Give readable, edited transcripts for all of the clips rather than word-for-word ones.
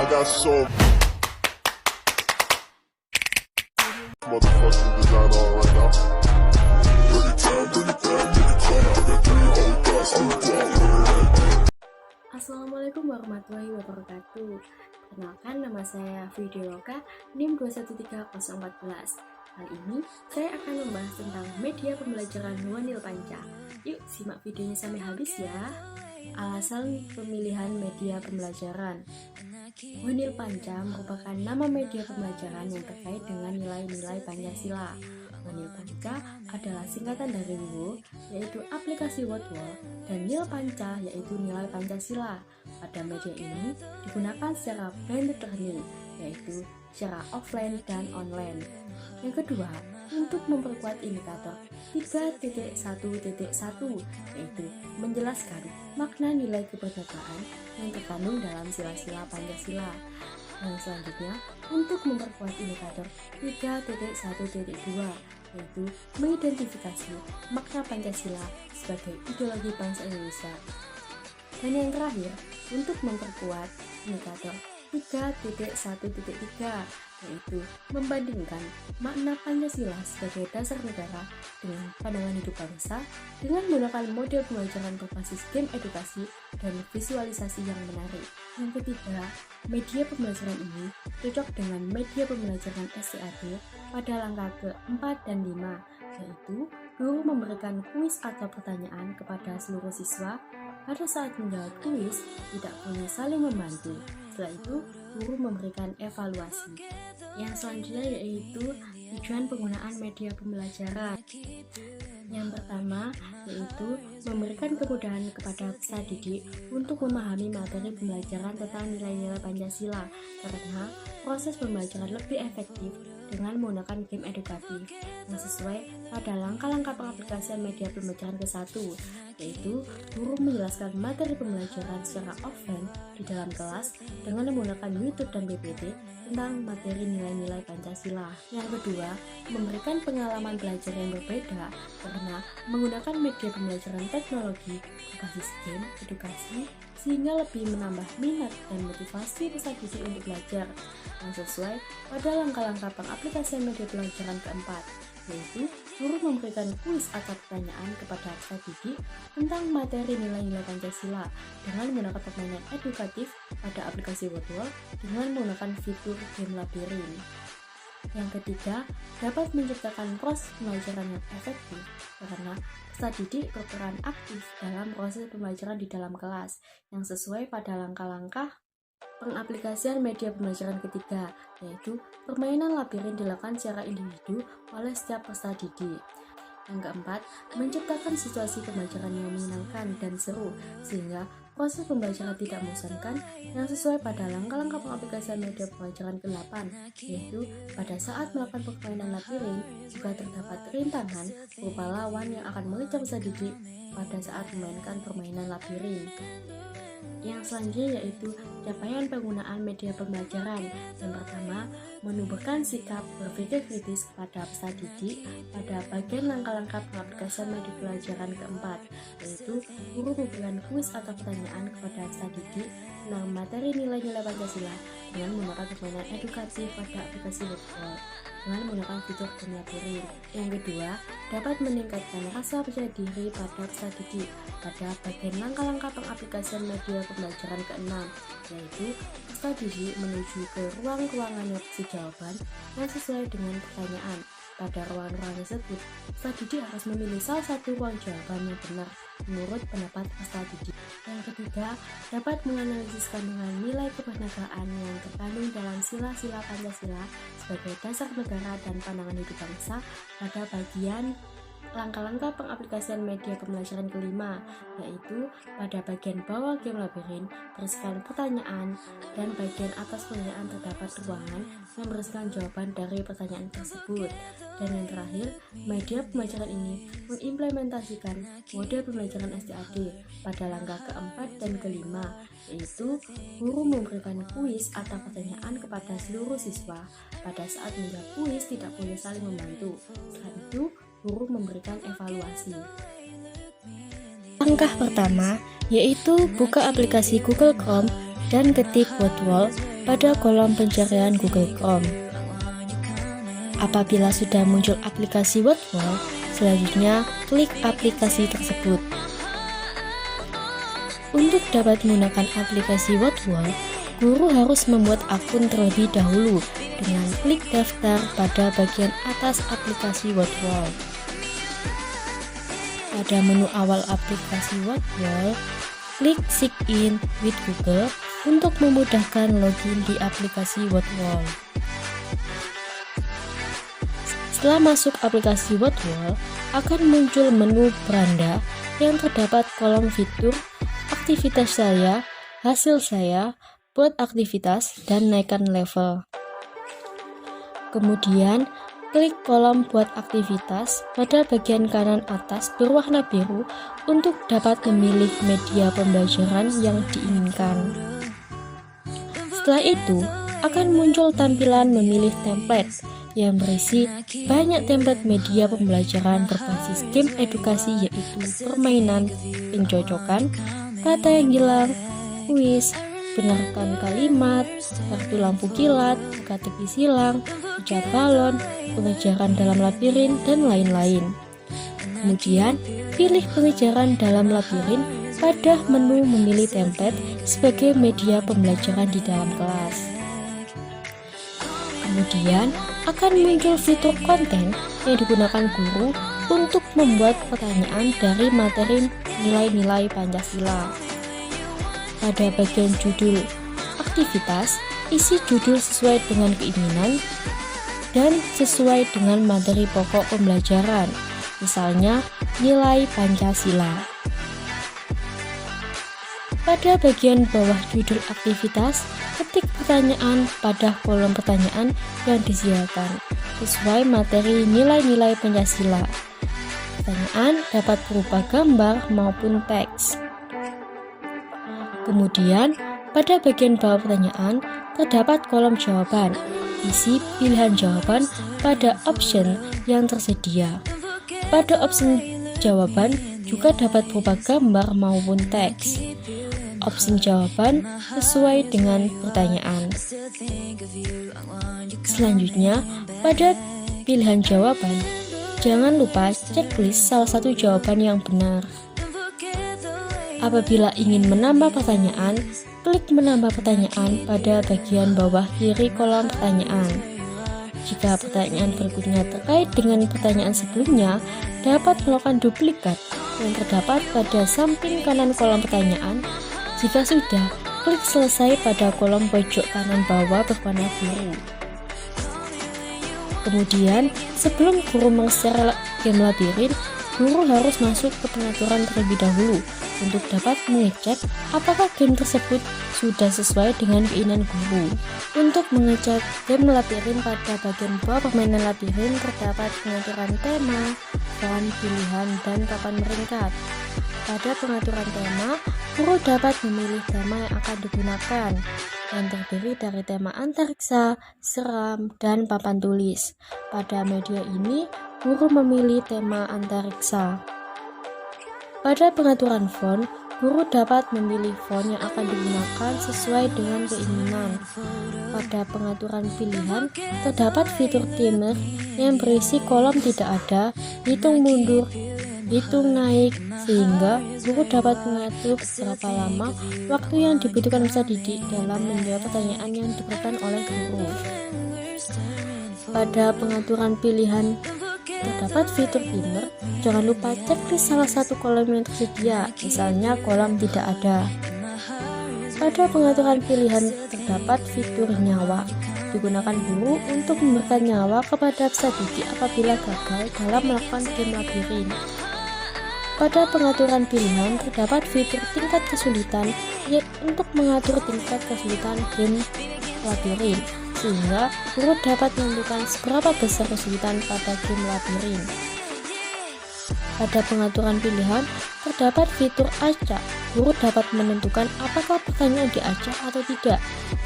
I got so motherfucking design on right now. Assalamualaikum warahmatullahi wabarakatuh. Perkenalkan, nama saya Videoloka NIM 2130414. Kali ini saya akan membahas tentang media pembelajaran Wanil Panca. Yuk simak videonya sampai habis ya. Alasan pemilihan media pembelajaran. Wanil Panca merupakan nama media pembelajaran yang terkait dengan nilai-nilai Pancasila. Wanil Panca adalah singkatan dari WO, yaitu aplikasi Wordwall, dan Nil Panca, yaitu nilai Pancasila. Pada media ini digunakan secara blended learning, yaitu secara offline dan online. Yang kedua, untuk memperkuat indikator 3.1.1, yaitu menjelaskan makna nilai kebinekaan yang terkandung dalam sila-sila Pancasila. Yang selanjutnya, untuk memperkuat indikator 3.1.2, yaitu mengidentifikasi makna Pancasila sebagai ideologi bangsa Indonesia. Dan yang terakhir, untuk memperkuat indikator 3.1.3, yaitu membandingkan makna Pancasila sebagai dasar negara dengan pandangan hidup bangsa dengan menggunakan model pembelajaran berbasis game edukasi dan visualisasi yang menarik. Yang ketiga, media pembelajaran ini cocok dengan media pembelajaran STAD pada langkah ke-4 dan 5, yaitu guru memberikan kuis atau pertanyaan kepada seluruh siswa. Pada saat menjawab kuis, tidak boleh saling membantu. Setelah itu, guru memberikan evaluasi. Yang selanjutnya yaitu tujuan penggunaan media pembelajaran. Yang pertama yaitu memberikan kemudahan kepada peserta didik untuk memahami materi pembelajaran tentang nilai-nilai Pancasila, karena proses pembelajaran lebih efektif dengan menggunakan game edukatif yang sesuai pada langkah-langkah pengaplikasian media pembelajaran ke-1, yaitu guru menjelaskan materi pembelajaran secara offline di dalam kelas dengan menggunakan YouTube dan PPT tentang materi nilai-nilai Pancasila. Yang kedua, memberikan pengalaman belajar yang berbeda karena menggunakan media pembelajaran teknologi berbasis game edukasi sehingga lebih menambah minat dan motivasi peserta didik untuk belajar yang sesuai pada langkah-langkah pengaplikasian media pembelajaran keempat, yaitu guru memberikan kuis atau pertanyaan kepada peserta didik tentang materi nilai-nilai Pancasila dengan menggunakan permainan edukatif pada aplikasi Wordwall dengan menggunakan fitur game labirin. Yang ketiga, dapat menciptakan proses pembelajaran yang efektif karena peserta didik berperan aktif dalam proses pembelajaran di dalam kelas yang sesuai pada langkah-langkah pengaplikasian media pembelajaran ketiga, yaitu permainan labirin dilakukan secara individu oleh setiap peserta didik. Yang keempat, menciptakan situasi pembelajaran yang menyenangkan dan seru sehingga proses pembelajaran tidak membosankan yang sesuai pada langkah-langkah pengaplikasian media pembelajaran ke-8, yaitu pada saat melakukan permainan labirin juga terdapat rintangan berupa lawan yang akan mengejar peserta didik pada saat memainkan permainan labirin. Yang selanjutnya yaitu capaian penggunaan media pembelajaran. Yang pertama, menumbuhkan sikap berpikir kritis kepada peserta didik pada bagian langkah-langkah pengaplikasian media pembelajaran keempat, yaitu guru memberikan kuis atau pertanyaan kepada peserta didik tentang materi nilai-nilai Pancasila dengan menggunakan permainan edukatif pada aplikasi Wordwall dengan menggunakan fitur game labirin. Yang kedua, dapat meningkatkan rasa percaya diri pada peserta didik pada bagian langkah-langkah pengaplikasian media pembelajaran ke-6, yaitu peserta didik menuju ke ruang-ruangan yang berisi jawaban yang sesuai dengan pertanyaan. Pada ruang-ruang tersebut, peserta didik harus memilih salah satu ruang jawaban yang benar menurut pendapat peserta didik. Yang ketiga, dapat menganalisis kandungan nilai kebinekaan yang terkandung dalam sila-sila Pancasila sebagai dasar negara dan pandangan hidup bangsa pada bagian langkah-langkah pengaplikasian media pembelajaran kelima, yaitu pada bagian bawah game labirin berisikan pertanyaan dan bagian atas pertanyaan terdapat ruangan yang berisikan jawaban dari pertanyaan tersebut. Dan yang terakhir, media pembelajaran ini mengimplementasikan model pembelajaran STAD pada langkah keempat dan kelima, yaitu guru memberikan kuis atau pertanyaan kepada seluruh siswa. Pada saat menjawab kuis tidak boleh saling membantu. Setelah itu, guru memberikan evaluasi. Langkah pertama yaitu buka aplikasi Google Chrome dan ketik word wall pada kolom pencarian Google Chrome. Apabila sudah muncul aplikasi word wall, selanjutnya klik aplikasi tersebut. Untuk dapat menggunakan aplikasi word wall, guru harus membuat akun terlebih dahulu dengan klik daftar pada bagian atas aplikasi word wall. Pada menu awal aplikasi word wall, klik Sign in with Google untuk memudahkan login di aplikasi word wall. Setelah masuk aplikasi word wall, akan muncul menu beranda yang terdapat kolom fitur, aktivitas saya, hasil saya, buat aktivitas, dan naikkan level. Kemudian, klik kolom buat aktivitas pada bagian kanan atas berwarna biru untuk dapat memilih media pembelajaran yang diinginkan. Setelah itu, akan muncul tampilan memilih template yang berisi banyak template media pembelajaran berbasis game edukasi, yaitu permainan, pencocokan, kata yang hilang, kuis, benarkan kalimat, kartu lampu kilat, teka-teki silang, pecah balon, pengejaran dalam labirin, dan lain-lain. Kemudian, pilih pengejaran dalam labirin pada menu memilih template sebagai media pembelajaran di dalam kelas. Kemudian, akan muncul fitur konten yang digunakan guru untuk membuat pertanyaan dari materi nilai-nilai Pancasila. Pada bagian judul aktivitas, isi judul sesuai dengan keinginan dan sesuai dengan materi pokok pembelajaran, misalnya nilai Pancasila. Pada bagian bawah judul aktivitas, ketik pertanyaan pada kolom pertanyaan yang disediakan sesuai materi nilai-nilai Pancasila. Pertanyaan dapat berupa gambar maupun teks. Kemudian, pada bagian bawah pertanyaan, terdapat kolom jawaban. Isi pilihan jawaban pada option yang tersedia. Pada option jawaban juga dapat berupa gambar maupun teks. Option jawaban sesuai dengan pertanyaan. Selanjutnya, pada pilihan jawaban, jangan lupa checklist salah satu jawaban yang benar. Apabila ingin menambah pertanyaan, klik menambah pertanyaan pada bagian bawah kiri kolom pertanyaan. Jika pertanyaan berikutnya terkait dengan pertanyaan sebelumnya, dapat melakukan duplikat yang terdapat pada samping kanan kolom pertanyaan. Jika sudah, klik selesai pada kolom pojok kanan bawah berwarna biru. Kemudian, sebelum guru meng-share game labirin, guru harus masuk ke pengaturan terlebih dahulu untuk dapat mengecek apakah game tersebut sudah sesuai dengan keinginan guru. Untuk mengecek game labirin, pada bagian bawah permainan labirin terdapat pengaturan tema, font, pilihan, dan papan meringkat. Pada pengaturan tema, guru dapat memilih tema yang akan digunakan, yang terdiri dari tema antariksa, seram, dan papan tulis. Pada media ini, guru memilih tema antariksa. Pada pengaturan font, guru dapat memilih font yang akan digunakan sesuai dengan keinginan. Pada pengaturan pilihan, terdapat fitur timer yang berisi kolom tidak ada, hitung mundur, hitung naik, sehingga guru dapat mengatur berapa lama waktu yang dibutuhkan peserta didik dalam menjawab pertanyaan yang diberikan oleh guru. Pada pengaturan pilihan, terdapat fitur timer. Jangan lupa checklist salah satu kolom yang tersedia, misalnya kolom tidak ada. Pada pengaturan pilihan terdapat fitur nyawa. Digunakan guru untuk memberikan nyawa kepada peserta didik apabila gagal dalam melakukan game labirin. Pada pengaturan pilihan terdapat fitur tingkat kesulitan untuk mengatur tingkat kesulitan game labirin, sehingga guru dapat menentukan seberapa besar kesulitan pada game labirin. Pada pengaturan pilihan, terdapat fitur acak. Guru dapat menentukan apakah pertanyaan diacak atau tidak.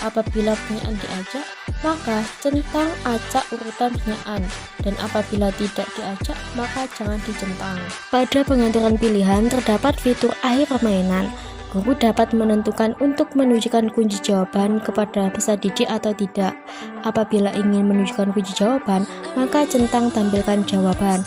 Apabila pertanyaan diacak, maka centang acak urutan pertanyaan, dan apabila tidak diacak, maka jangan dicentang. Pada pengaturan pilihan, terdapat fitur akhir permainan. Guru dapat menentukan untuk menunjukkan kunci jawaban kepada peserta didik atau tidak. Apabila ingin menunjukkan kunci jawaban, maka centang tampilkan jawaban.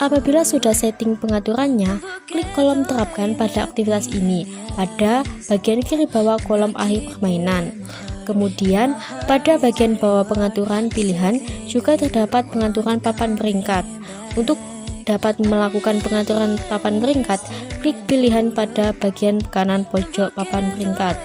Apabila sudah setting pengaturannya, klik kolom terapkan pada aktivitas ini pada bagian kiri bawah kolom akhir permainan. Kemudian, pada bagian bawah pengaturan pilihan juga terdapat pengaturan papan peringkat. Untuk dapat melakukan pengaturan papan peringkat, klik pilihan pada bagian kanan pojok papan peringkat.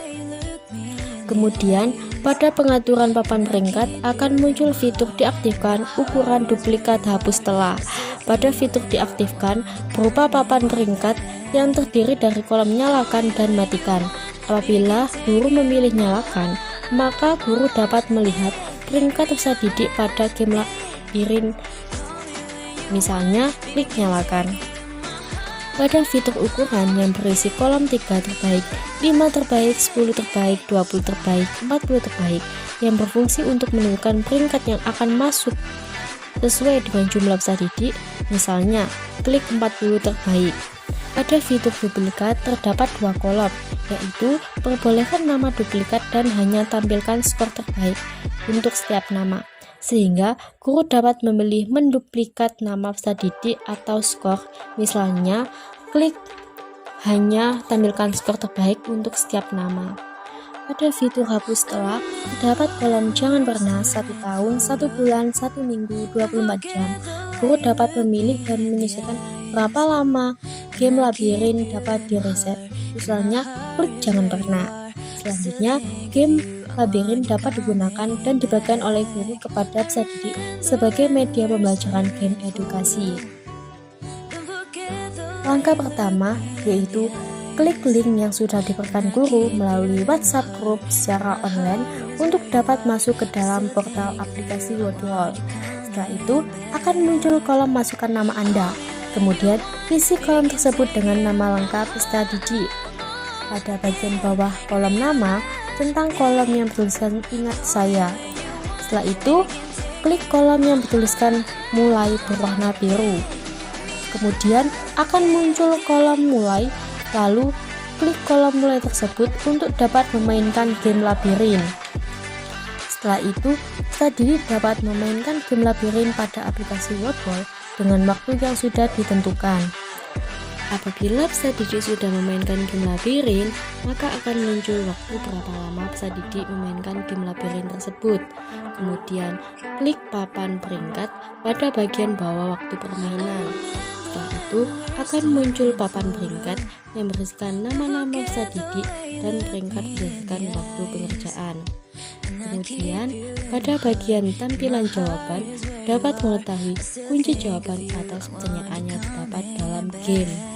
Kemudian, pada pengaturan papan peringkat akan muncul fitur diaktifkan ukuran duplikat hapus telah. Pada fitur diaktifkan berupa papan peringkat yang terdiri dari kolom nyalakan dan matikan. Apabila guru memilih nyalakan, maka guru dapat melihat peringkat peserta didik pada game labirin. Misalnya, klik nyalakan. Pada fitur ukuran yang berisi kolom 3 terbaik, 5 terbaik, 10 terbaik, 20 terbaik, 40 terbaik, yang berfungsi untuk menentukan peringkat yang akan masuk sesuai dengan jumlah peserta didik, misalnya, klik 40 terbaik. Pada fitur duplikat terdapat 2 kolom, yaitu perbolehkan nama duplikat dan hanya tampilkan skor terbaik untuk setiap nama. Sehingga guru dapat memilih menduplikat nama peserta didik atau skor, misalnya klik hanya tampilkan skor terbaik untuk setiap nama. Pada fitur hapus telah terdapat kolom jangan pernah 1 tahun, 1 bulan, 1 minggu, 24 jam. Guru dapat memilih dan menyesuaikan berapa lama game labirin dapat direset, misalnya klik jangan pernah. Selanjutnya, game labirin dapat digunakan dan dibagikan oleh guru kepada peserta didik sebagai media pembelajaran game edukasi. Langkah pertama yaitu klik link yang sudah diberikan guru melalui WhatsApp group secara online untuk dapat masuk ke dalam portal aplikasi Wordwall. Setelah itu akan muncul kolom masukkan nama Anda. Kemudian isi kolom tersebut dengan nama lengkap peserta didik. Pada bagian bawah kolom nama, tentang kolom yang bertuliskan ingat saya. Setelah itu, klik kolom yang bertuliskan mulai berwarna biru. Kemudian akan muncul kolom mulai, lalu klik kolom mulai tersebut untuk dapat memainkan game labirin. Setelah itu, peserta didik dapat memainkan game labirin pada aplikasi Wordwall dengan waktu yang sudah ditentukan. Apabila peserta didik sudah memainkan game labirin, maka akan muncul waktu berapa lama peserta didik memainkan game labirin tersebut. Kemudian, klik papan peringkat pada bagian bawah waktu permainan. Setelah itu, akan muncul papan peringkat yang berisikan nama-nama peserta didik dan peringkat berdasarkan waktu pengerjaan. Kemudian, pada bagian tampilan jawaban, dapat mengetahui kunci jawaban atas pertanyaan yang terdapat dalam game.